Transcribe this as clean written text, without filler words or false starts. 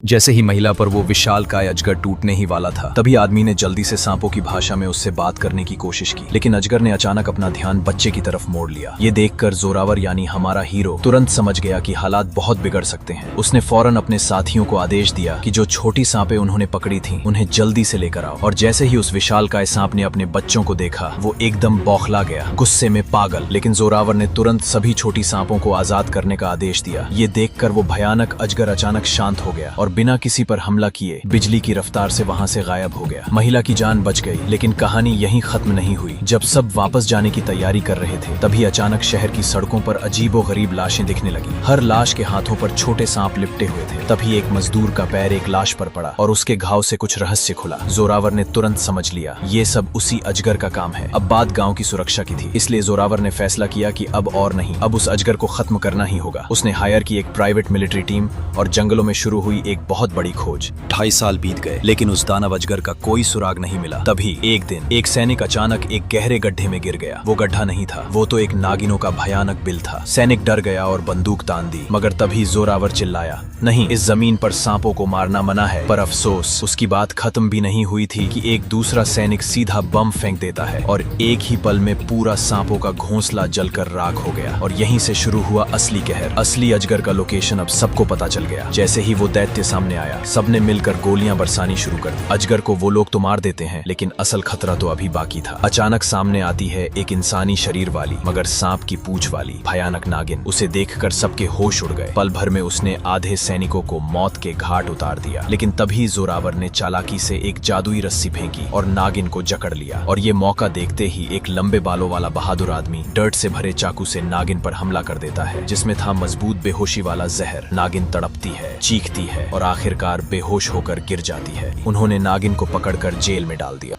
जैसे ही महिला पर वो विशालकाय अजगर टूटने ही वाला था, तभी आदमी ने जल्दी से सांपों की भाषा में उससे बात करने की कोशिश की, लेकिन अजगर ने अचानक अपना ध्यान बच्चे की तरफ मोड़ लिया। ये देखकर जोरावर यानी हमारा हीरो तुरंत समझ गया कि हालात बहुत बिगड़ सकते हैं। उसने फौरन अपने साथियों को आदेश दिया कि जो छोटी सांपें उन्होंने पकड़ी थीं, उन्हें जल्दी से लेकर आओ। और जैसे ही उस विशालकाय सांप ने अपने बच्चों को देखा, वो एकदम बौखला गया, गुस्से में पागल। लेकिन जोरावर ने तुरंत सभी छोटी सांपों को आजाद करने का आदेश दिया। ये देखकर वो भयानक अजगर अचानक शांत हो गया और बिना किसी पर हमला किए बिजली की रफ्तार से वहां से गायब हो गया। महिला की जान बच गई, लेकिन कहानी यहीं खत्म नहीं हुई। जब सब वापस जाने की तैयारी कर रहे थे, तभी अचानक शहर की सड़कों पर अजीबोगरीब लाशें दिखने लगी। हर लाश के हाथों पर छोटे सांप लिपटे हुए थे। तभी एक मजदूर का पैर एक लाश पर पड़ा और उसके घाव से कुछ रहस्य खुला। जोरावर ने तुरंत समझ लिया, ये सब उसी अजगर का काम है। अब बात गाँव की सुरक्षा की थी, इसलिए जोरावर ने फैसला किया कि अब और नहीं, अब उस अजगर को खत्म करना ही होगा। उसने हायर की एक प्राइवेट मिलिट्री टीम और जंगलों में शुरू हुई एक बहुत बड़ी खोज। 2.5 साल बीत गए, लेकिन उस दानव अजगर का कोई सुराग नहीं मिला। तभी एक दिन एक सैनिक अचानक एक गहरे गड्ढे में गिर गया। वो गड्ढा नहीं था, वो तो एक नागिनों का भयानक बिल था। सैनिक डर गया और बंदूक तान दी, मगर तभी जोरावर चिल्लाया, नहीं, इस जमीन पर सांपों को मारना मना है। पर अफसोस, उसकी बात खत्म भी नहीं हुई थी कि एक दूसरा सैनिक सीधा बम फेंक देता है और एक ही पल में पूरा सांपों का घोंसला जलकर राख हो गया। और यहीं से शुरू हुआ असली कहर। असली अजगर का लोकेशन अब सबको पता चल गया। जैसे ही वो दैत्य सामने आया, सबने मिलकर गोलियां बरसानी शुरू कर दी। अजगर को वो लोग तो मार देते हैं, लेकिन असल खतरा तो अभी बाकी था। अचानक सामने आती है एक इंसानी शरीर वाली मगर सांप की पूंछ वाली भयानक नागिन। उसे देखकर सबके होश उड़ गए। पल भर में उसने आधे सैनिकों को मौत के घाट उतार दिया। लेकिन तभी जोरावर ने चालाकी से एक जादुई रस्सी फेंकी और नागिन को जकड़ लिया। और ये मौका देखते ही एक लंबे बालों वाला बहादुर आदमी डर्ट से भरे चाकू से नागिन पर हमला कर देता है, जिसमें था मजबूत बेहोशी वाला जहर। नागिन तड़पती है, चीखती है और आखिरकार बेहोश होकर गिर जाती है। उन्होंने नागिन को पकड़कर जेल में डाल दिया।